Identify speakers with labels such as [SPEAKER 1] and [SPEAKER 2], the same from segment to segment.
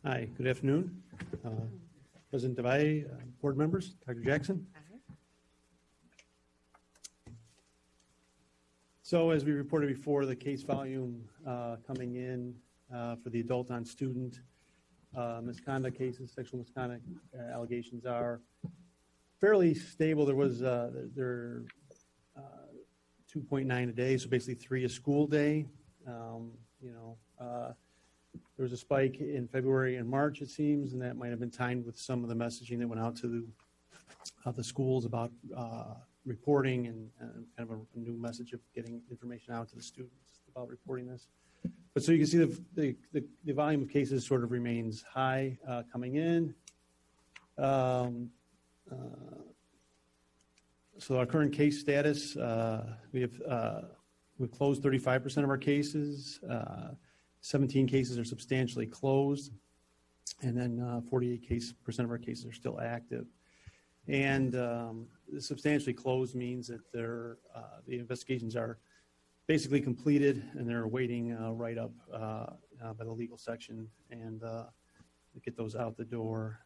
[SPEAKER 1] Hi, good afternoon. President Devay, board members, Dr. Jackson. So as we reported before, the case volume coming in for the adult on student misconduct cases, sexual misconduct allegations are fairly stable. There was 2.9 a day, so basically 3 a school day. There was a spike in February and March, it seems, and that might have been timed with some of the messaging that went out to the schools about reporting and kind of a new message of getting information out to the students about reporting this. But so you can see the volume of cases sort of remains high coming in. So our current case status, we've closed 35% of our cases. 17 cases are substantially closed, and then 48% of our cases are still active. And substantially closed means that the investigations are basically completed, and they're awaiting write-up by the legal section and get those out the door.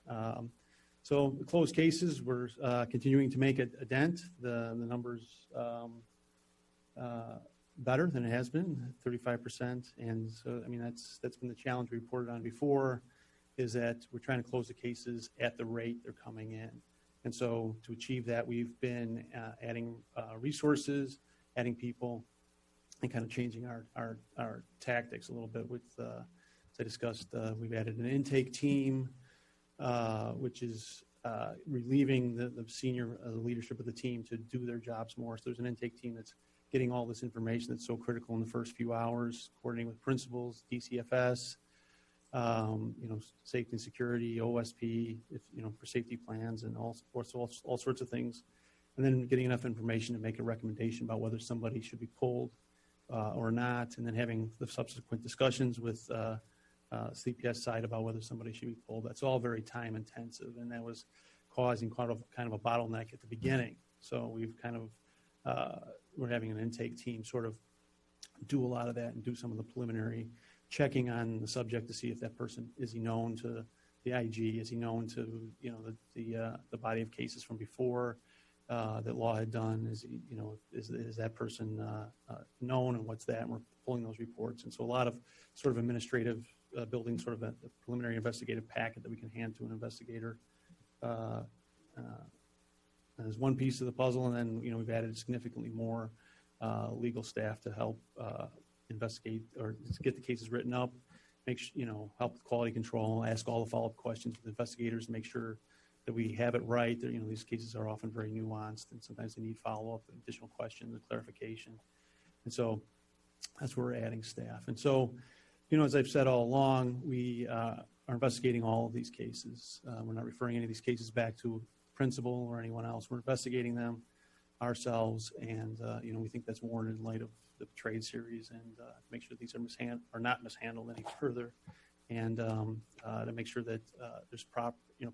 [SPEAKER 1] So the closed cases, we're continuing to make a dent. The numbers better than it has been, 35%. And so, I mean, that's been the challenge we reported on before, is that we're trying to close the cases at the rate they're coming in. And so to achieve that, we've been adding resources, adding people, and kind of changing our tactics a little bit with, as I discussed, we've added an intake team, which is relieving the senior leadership of the team to do their jobs more. So there's an intake team that's getting all this information that's so critical in the first few hours, coordinating with principals, DCFS, safety and security, OSP, for safety plans and all sorts of things. And then getting enough information to make a recommendation about whether somebody should be pulled or not, and then having the subsequent discussions with CPS side about whether somebody should be pulled. That's all very time intensive, and that was causing kind of a bottleneck at the beginning. So we've kind of we're having an intake team sort of do a lot of that and do some of the preliminary checking on the subject to see if that person, is he known to the IG, is he known to the body of cases from before that law had done, is that person known, and what's that, and we're pulling those reports. And so a lot of sort of administrative building sort of a preliminary investigative packet that we can hand to an investigator as one piece of the puzzle. And then we've added significantly more legal staff to help investigate or get the cases written up, help with quality control, ask all the follow-up questions with investigators, make sure that we have it right. These cases are often very nuanced, and sometimes they need follow-up, additional questions, and clarification. And so that's where we're adding staff. And so, as I've said all along, we are investigating all of these cases. We're not referring any of these cases back to principal or anyone else. We're investigating them ourselves, and we think that's warranted in light of the trade series, and make sure that these are not mishandled any further, and to make sure that there's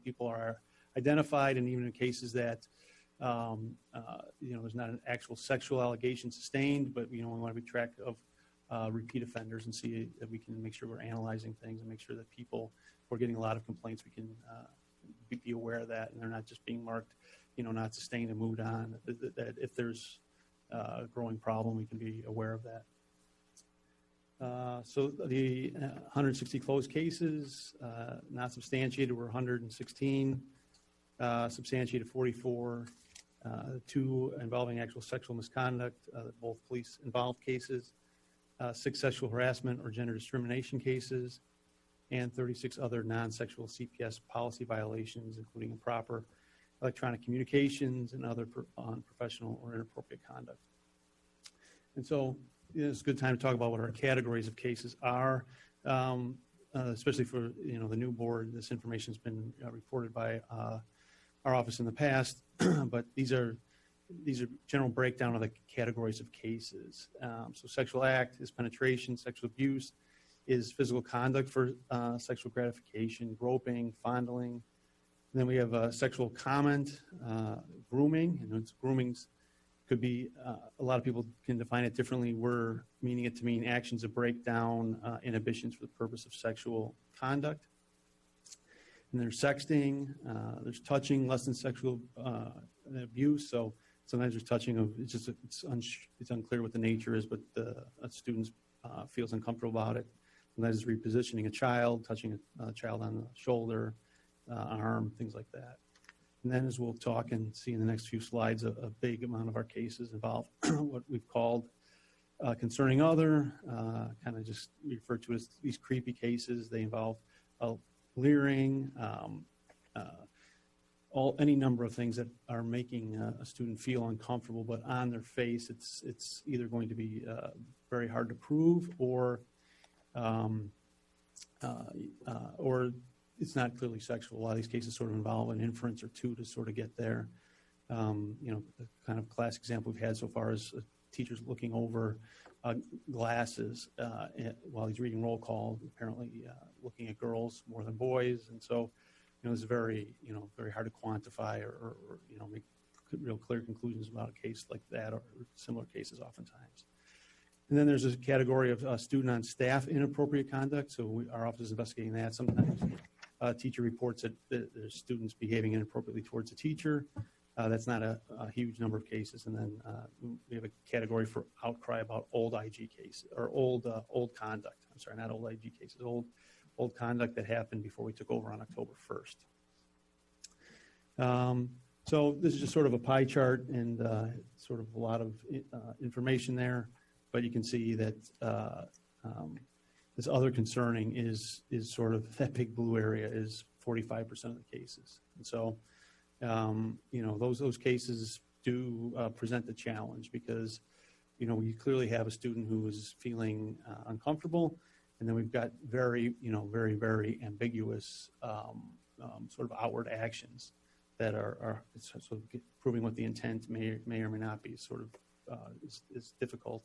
[SPEAKER 1] people are identified, and even in cases that there's not an actual sexual allegation sustained, but we want to be track of repeat offenders and see that we can make sure we're analyzing things and make sure that people who are getting a lot of complaints, we can be aware of that, and they're not just being marked, not sustained and moved on. That if there's a growing problem, we can be aware of that. So the 160 closed cases, not substantiated, were 116, substantiated 44, 2 involving actual sexual misconduct, both police involved cases, 6 sexual harassment or gender discrimination cases, and 36 other non-sexual CPS policy violations, including improper electronic communications and other unprofessional or inappropriate conduct. And so it's a good time to talk about what our categories of cases are, especially for the new board. This information has been reported by our office in the past, but these are general breakdown of the categories of cases. So sexual act is penetration, sexual abuse is physical conduct for sexual gratification, groping, fondling. And then we have sexual comment, grooming, and groomings could be, a lot of people can define it differently. We're meaning it to mean actions that break down inhibitions for the purpose of sexual conduct. And there's sexting, there's touching, less than sexual abuse. So sometimes there's touching of, it's unclear what the nature is, but a student feels uncomfortable about it. Sometimes it's repositioning a child, touching a child on the shoulder, arm, things like that. And then, as we'll talk and see in the next few slides, a big amount of our cases involve what we've called concerning other, kind of just referred to as these creepy cases. They involve leering, any number of things that are making a student feel uncomfortable, but on their face, it's either going to be very hard to prove, or it's not clearly sexual. A lot of these cases sort of involve an inference or two to sort of get there. The kind of classic example we've had so far is teachers looking over glasses while he's reading roll call, apparently looking at girls more than boys. And so, it's very hard to quantify or make real clear conclusions about a case like that or similar cases oftentimes. And then there's a category of student on staff inappropriate conduct. So our office is investigating that. Sometimes a teacher reports that there's students behaving inappropriately towards a teacher. That's not a huge number of cases. And then we have a category for outcry about old IG cases, or old conduct. I'm sorry, not old IG cases, old conduct that happened before we took over on October 1st. So this is just sort of a pie chart and sort of a lot of information there. But you can see that this other concerning is sort of that big blue area is 45% of the cases. And so, those cases do present the challenge because, we clearly have a student who is feeling uncomfortable, and then we've got very, very, very ambiguous sort of outward actions that are sort of proving what the intent may or may not be. Sort of is difficult.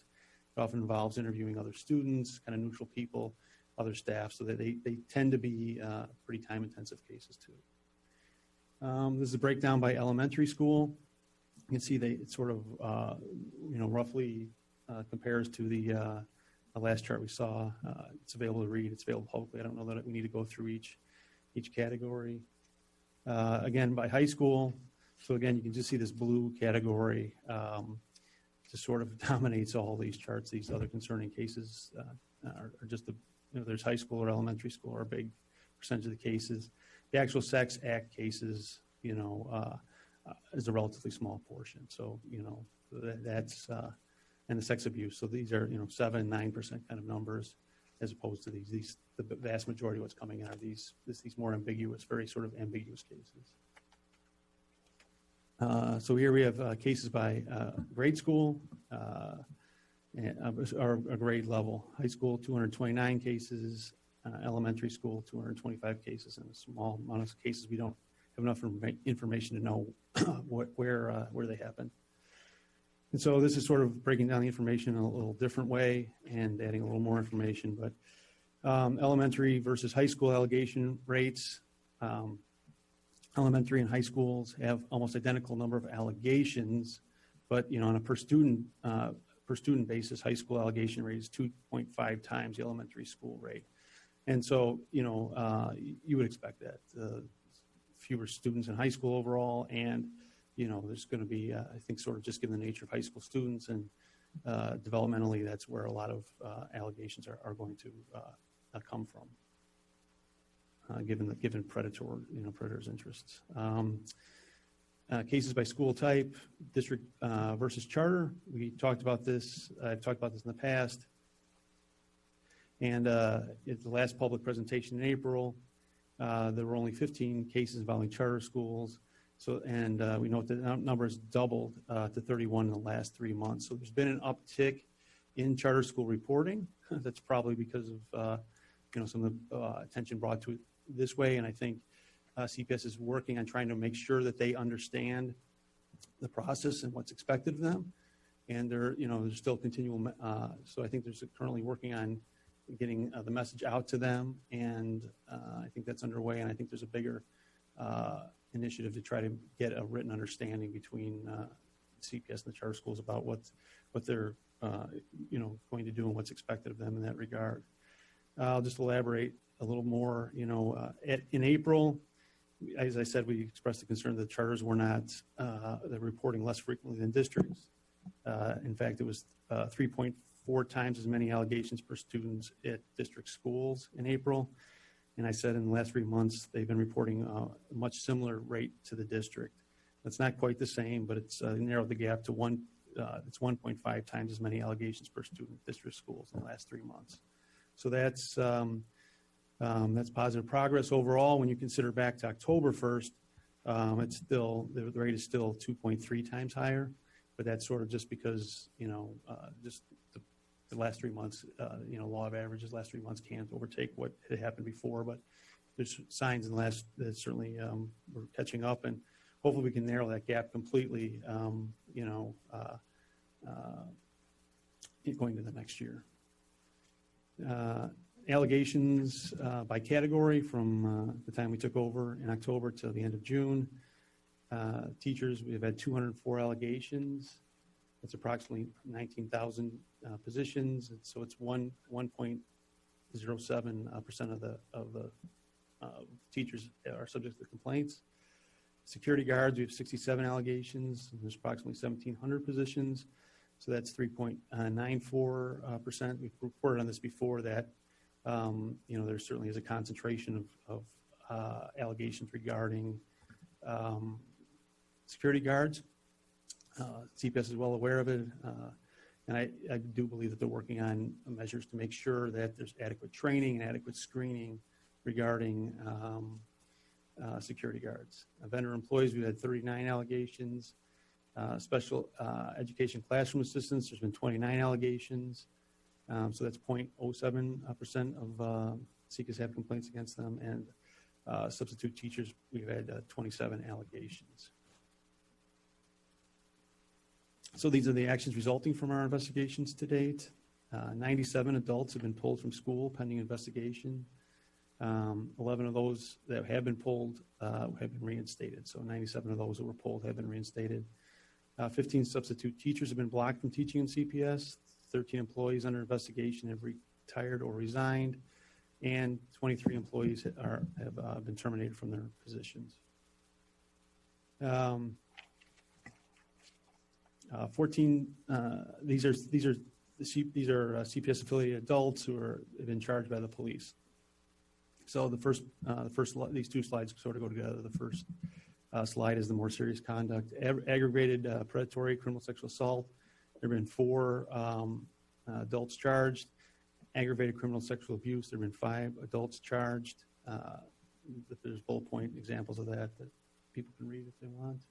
[SPEAKER 1] It often involves interviewing other students, kind of neutral people, other staff, so that they tend to be pretty time-intensive cases too. This is a breakdown by elementary school. You can see it sort of, roughly compares to the last chart we saw. It's available to read. It's available publicly. I don't know that we need to go through each category. Again, by high school. So again, you can just see this blue category just sort of dominates all these charts. These other concerning cases are just there's high school or elementary school are a big percentage of the cases. The actual sex act cases, is a relatively small portion. So, that's, and the sex abuse. So these are, 7-9% kind of numbers, as opposed to the vast majority of what's coming out of these more ambiguous, very sort of ambiguous cases. So here we have cases by grade school, or a grade level. High school, 229 cases. Elementary school, 225 cases. And a small amount of cases we don't have enough information to know where they happen. And so this is sort of breaking down the information in a little different way and adding a little more information. But elementary versus high school allegation rates. Elementary and high schools have almost identical number of allegations, but on a per student basis, high school allegation rate is 2.5 times the elementary school rate. And so, you would expect that fewer students in high school overall, and there's going to be, I think, sort of just given the nature of high school students and developmentally, that's where a lot of allegations are going to come from. Given predators' interests. Cases by school type, district versus charter. We talked about this. I've talked about this in the past. And at the last public presentation in April, there were only 15 cases involving charter schools. So, and we note that the number has doubled to 31 in the last 3 months. So there's been an uptick in charter school reporting. That's probably because of some of the attention brought to it this way, and I think CPS is working on trying to make sure that they understand the process and what's expected of them. And there's still continual. So I think there's currently working on getting the message out to them, and I think that's underway. And I think there's a bigger initiative to try to get a written understanding between CPS and the charter schools about what they're going to do and what's expected of them in that regard. I'll just elaborate a little more. In April, as I said, we expressed the concern that charters were not, they're reporting less frequently than districts. In fact, it was 3.4 times as many allegations per student at district schools in April. And I said in the last 3 months, they've been reporting a much similar rate to the district. That's not quite the same, but it's narrowed the gap to it's 1.5 times as many allegations per student at district schools in the last 3 months. So that's positive progress overall. When you consider back to October 1st, it's still, the rate is still 2.3 times higher, but that's sort of just because, just the last 3 months, law of averages, last 3 months can't overtake what had happened before, but there's signs in the last that certainly we're catching up, and hopefully we can narrow that gap completely, going to the next year. Allegations by category from the time we took over in October till the end of June. Teachers, we've had 204 allegations. That's approximately 19,000 positions. So it's 1.07% of the teachers are subject to complaints. Security guards, we have 67 allegations. And there's approximately 1,700 positions. So that's 3.94%. We've reported on this before that, there certainly is a concentration of allegations regarding security guards. CPS is well aware of it, and I do believe that they're working on measures to make sure that there's adequate training and adequate screening regarding security guards. Vendor employees, we had 39 allegations. Special education classroom assistants, there's been 29 allegations. So that's 0.07% of CPS have complaints against them. And substitute teachers, we've had 27 allegations. So these are the actions resulting from our investigations to date. 97 adults have been pulled from school pending investigation. 11 of those that have been pulled have been reinstated. So 97 of those that were pulled have been reinstated. 15 substitute teachers have been blocked from teaching in CPS. 13 employees under investigation have retired or resigned. And 23 employees have been terminated from their positions. 14. These are CPS affiliated adults who have been charged by the police. So these two slides sort of go together. The first slide is the more serious conduct, aggravated predatory criminal sexual assault. There have been 4 adults charged. Aggravated criminal sexual abuse, there have been 5 adults charged. There's bullet point examples of that people can read if they want,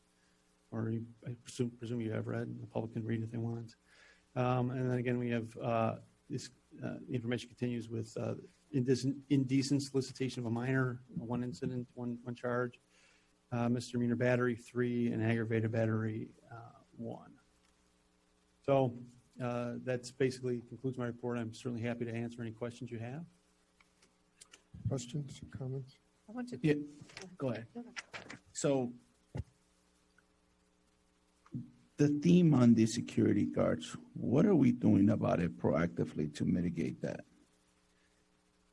[SPEAKER 1] or I presume you have read, and the public can read if they want. And then again, we have this information continues with indecent solicitation of a minor, 1 incident, one charge, misdemeanor battery 3, and aggravated battery 1. So that's basically concludes my report. I'm certainly happy to answer any questions you have.
[SPEAKER 2] Questions, comments?
[SPEAKER 3] I want to.
[SPEAKER 1] Yeah, go ahead.
[SPEAKER 4] So the theme on the security guards, what are we doing about it proactively to mitigate that?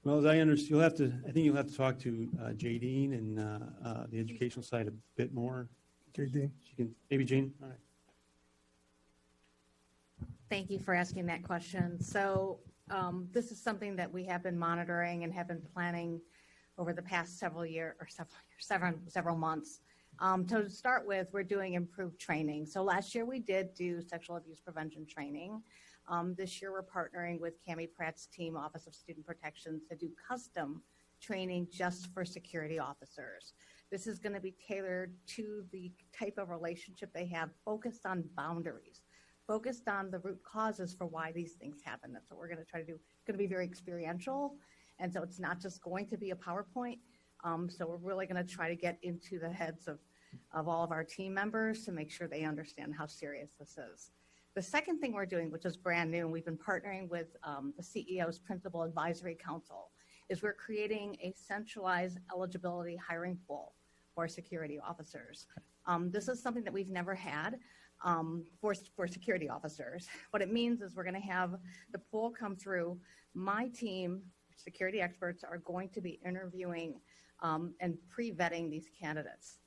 [SPEAKER 1] Well, as I understand, I think you'll have to talk to Jay Dean and the educational side a bit more.
[SPEAKER 2] Jay Dean.
[SPEAKER 1] Maybe Jane. All right.
[SPEAKER 3] Thank you for asking that question. So this is something that we have been monitoring and have been planning over the past several months. To start with, we're doing improved training. So last year we did do sexual abuse prevention training. This year we're partnering with Cammie Pratt's team, Office of Student Protection, to do custom training just for security officers. This is going to be tailored to the type of relationship they have, focused on boundaries, focused on the root causes for why these things happen. That's what we're going to try to do. It's going to be very experiential, and so it's not just going to be a PowerPoint. So we're really going to try to get into the heads of all of our team members to make sure they understand how serious this is. The second thing we're doing, which is brand new, and we've been partnering with the CEO's Principal Advisory Council, is we're creating a centralized eligibility hiring pool for security officers. This is something that we've never had for security officers. What it means is we're going to have the pool come through. My team security experts are going to be interviewing and pre-vetting these candidates.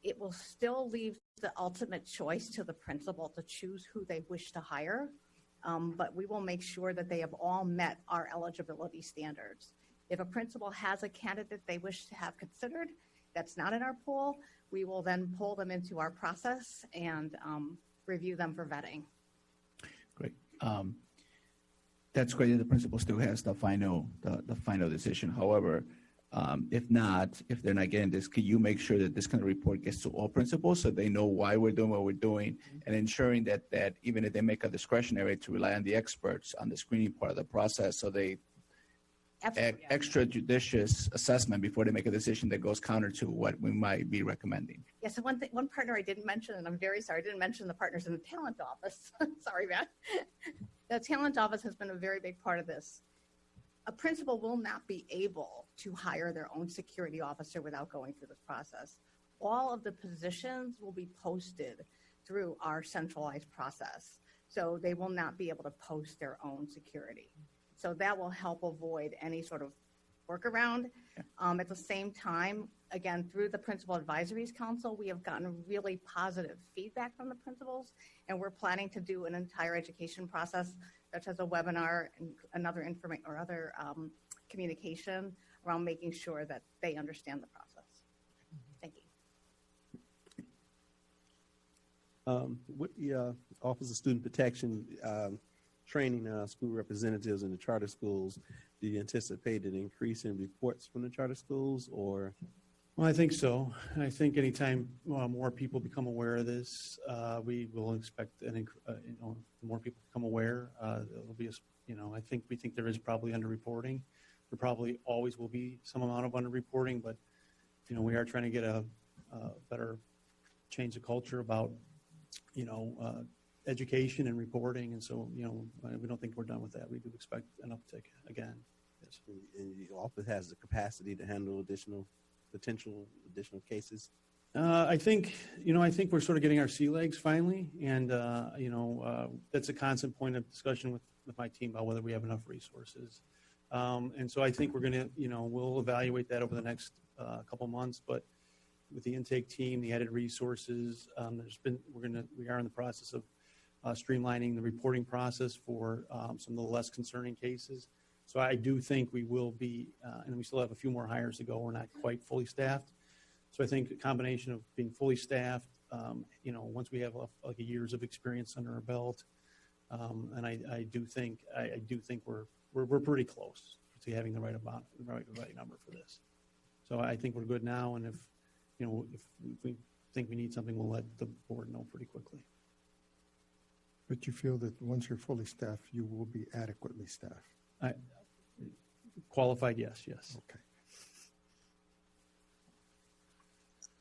[SPEAKER 3] It will still leave the ultimate choice to the principal to choose who they wish to hire, but we will make sure that they have all met our eligibility standards. If a principal has a candidate they wish to have considered that's not in our pool, we will then pull them into our process and review them for vetting.
[SPEAKER 4] Great. That's great that the principal still has the final decision. However, if they're not getting this, can you make sure that this kind of report gets to all principals so they know why we're doing what we're doing, and ensuring that even if they make a discretionary, to rely on the experts on the screening part of the process, so they extra judicious assessment before they make a decision that goes counter to what we might be recommending.
[SPEAKER 3] Yeah, so one partner I didn't mention, and I'm very sorry, I didn't mention the partners in the talent office. Sorry, Matt. The talent office has been a very big part of this. A principal will not be able to hire their own security officer without going through this process. All of the positions will be posted through our centralized process. So they will not be able to post their own security. So that will help avoid any sort of workaround. At the same time, again, through the Principal Advisories Council, we have gotten really positive feedback from the principals, and we're planning to do an entire education process, such as a webinar and other communication around making sure that they understand the process. Thank you.
[SPEAKER 2] With the Office of Student Protection training school representatives in the charter schools, do you anticipate an increase in reports from the charter schools, or?
[SPEAKER 1] Well, I think so. I think anytime more people become aware of this, we will expect more people become aware. There'll be we think there is probably underreporting. There probably always will be some amount of underreporting, but we are trying to get a better change the culture about education and reporting, and so we don't think we're done with that. We do expect an uptick again. Yes.
[SPEAKER 2] And your office has the capacity to handle potential additional cases?
[SPEAKER 1] I think we're sort of getting our sea legs finally, and that's a constant point of discussion with my team about whether we have enough resources. And so I think we're going to, we'll evaluate that over the next couple months. But with the intake team, the added resources, we are in the process of streamlining the reporting process for some of the less concerning cases. So I do think we will be, and we still have a few more hires to go. We're not quite fully staffed. So I think a combination of being fully staffed, once we have like a years of experience under our belt, and I do think we're pretty close to having the right amount, the right number for this. So I think we're good now, and if we think we need something, we'll let the board know pretty quickly.
[SPEAKER 5] But you feel that once you're fully staffed, you will be adequately staffed?
[SPEAKER 1] Qualified, yes.
[SPEAKER 5] Okay.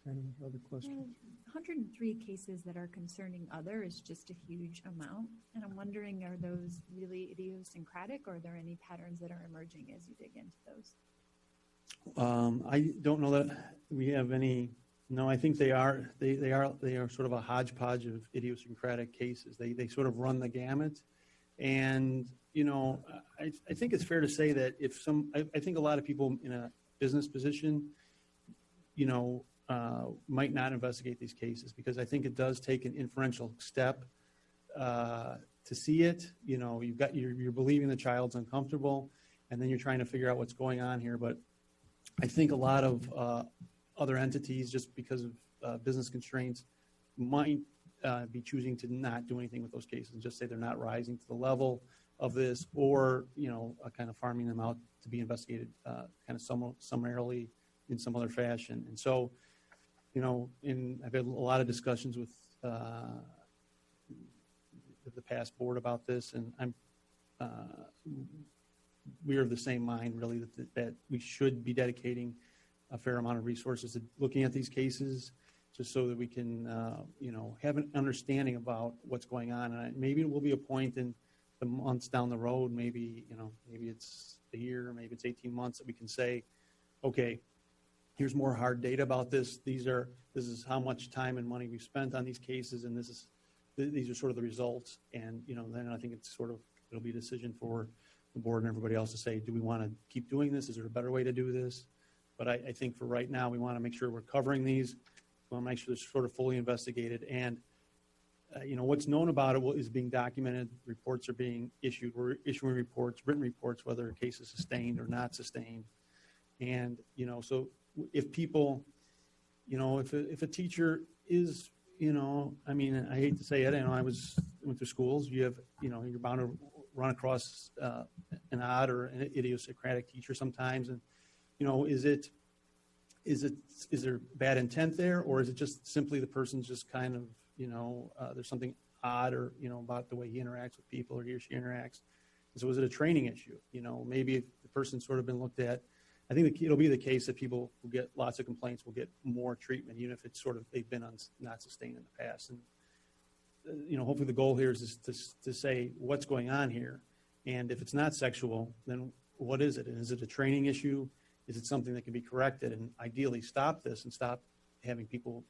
[SPEAKER 5] Any other questions?
[SPEAKER 6] 103 cases that are concerning other is just a huge amount. And I'm wondering, are those really idiosyncratic, or are there any patterns that are emerging as you dig into those?
[SPEAKER 1] I don't know that we have any. No, I think they are sort of a hodgepodge of idiosyncratic cases. They sort of run the gamut. And, I think it's fair to say that I think a lot of people in a business position, might not investigate these cases, because I think it does take an inferential step to see it. You're believing the child's uncomfortable, and then you're trying to figure out what's going on here. But I think a lot of other entities, just because of business constraints, might be choosing to not do anything with those cases and just say they're not rising to the level of this, or kind of farming them out to be investigated kind of summarily in some other fashion. And so, I've had a lot of discussions with the past board about this, and we are of the same mind, really, that we should be dedicating a fair amount of resources to looking at these cases, just so that we can, have an understanding about what's going on. And maybe it will be a point in the months down the road, maybe it's a year, maybe it's 18 months, that we can say, okay, here's more hard data about this. This is how much time and money we've spent on these cases, and these are sort of the results. And then I think it'll be a decision for the board and everybody else to say, do we want to keep doing this? Is there a better way to do this? But I think for right now, we want to make sure we're covering these. We want to make sure they're sort of fully investigated. And, what's known about it is being documented. Reports are being issued. We're issuing reports, written reports, whether a case is sustained or not sustained. And, so if people, if a teacher is, I hate to say it, I went through schools, you have, you're bound to run across an odd or an idiosyncratic teacher sometimes. And, is there bad intent there, or is it just simply the person's just kind of, there's something odd or, about the way he interacts with people or he or she interacts. And so is it a training issue? Maybe if the person's sort of been looked at, I think it'll be the case that people who get lots of complaints will get more treatment, even if it's sort of they've been not sustained in the past. And hopefully the goal here is to say what's going on here, and if it's not sexual, then what is it? And is it a training issue? Is it something that can be corrected? And ideally, stop this and stop having people,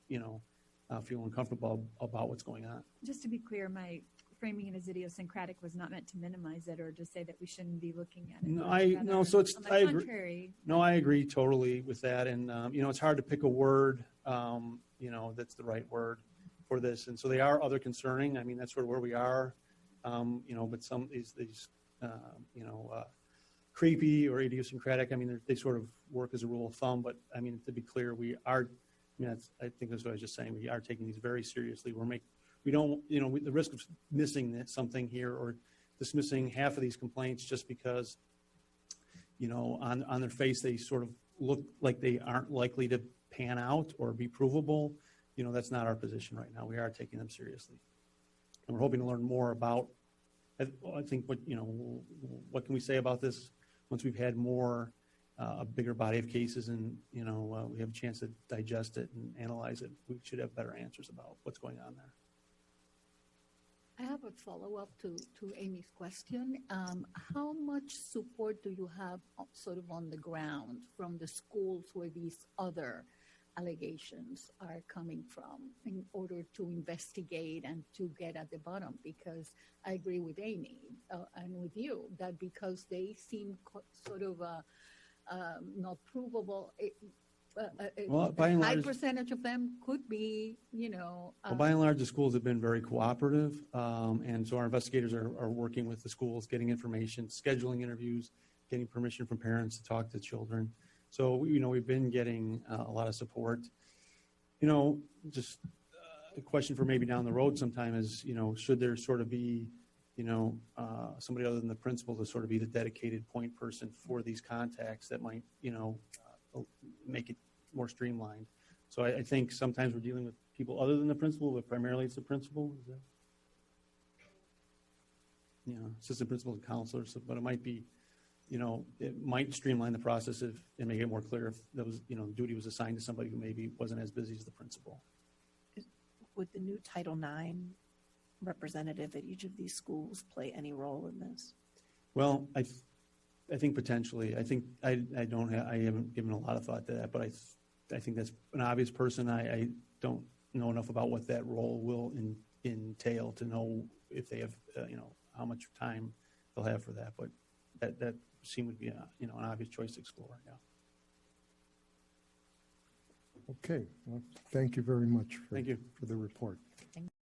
[SPEAKER 1] feel uncomfortable about what's going on.
[SPEAKER 6] Just to be clear, my framing it as idiosyncratic was not meant to minimize it or to say that we shouldn't be looking at it.
[SPEAKER 1] I agree totally with that. And, it's hard to pick a word, that's the right word for this. And so they are other concerning. That's sort of where we are. But some these creepy or idiosyncratic, they sort of work as a rule of thumb. But, to be clear, we are, I think that's what I was just saying. We are taking these very seriously. We don't, the risk of missing something here or dismissing half of these complaints just because, on their face, they sort of look like they aren't likely to pan out or be provable. That's not our position right now. We are taking them seriously. And we're hoping to learn more about, I think, what can we say about this once we've had more, a bigger body of cases and, we have a chance to digest it and analyze it. We should have better answers about what's going on there.
[SPEAKER 7] I have a follow-up to Amy's question. How much support do you have sort of on the ground from the schools where these other allegations are coming from in order to investigate and to get at the bottom? Because I agree with Amy and with you that because they seem sort of not provable,
[SPEAKER 1] by and
[SPEAKER 7] a high
[SPEAKER 1] large,
[SPEAKER 7] percentage of them could be,
[SPEAKER 1] by and large, the schools have been very cooperative, and so our investigators are working with the schools, getting information, scheduling interviews, getting permission from parents to talk to children. So, we've been getting a lot of support. Just a question for maybe down the road sometime is, should there sort of be, somebody other than the principal to sort of be the dedicated point person for these contacts that might, make it more streamlined. So I think sometimes we're dealing with people other than the principal, but primarily it's the principal. Is that? Assistant principals and counselors, but it might be, it might streamline the process and make it more clear if there was, duty was assigned to somebody who maybe wasn't as busy as the principal.
[SPEAKER 8] Would the new Title IX representative at each of these schools play any role in this?
[SPEAKER 1] Well, I think potentially. I think I haven't given a lot of thought to that, but I think that's an obvious person. I don't know enough about what that role will entail to know if they have, how much time they'll have for that. But that would be an obvious choice to explore. Yeah.
[SPEAKER 5] Okay. Well, thank you very much
[SPEAKER 1] Thank you
[SPEAKER 5] for the report.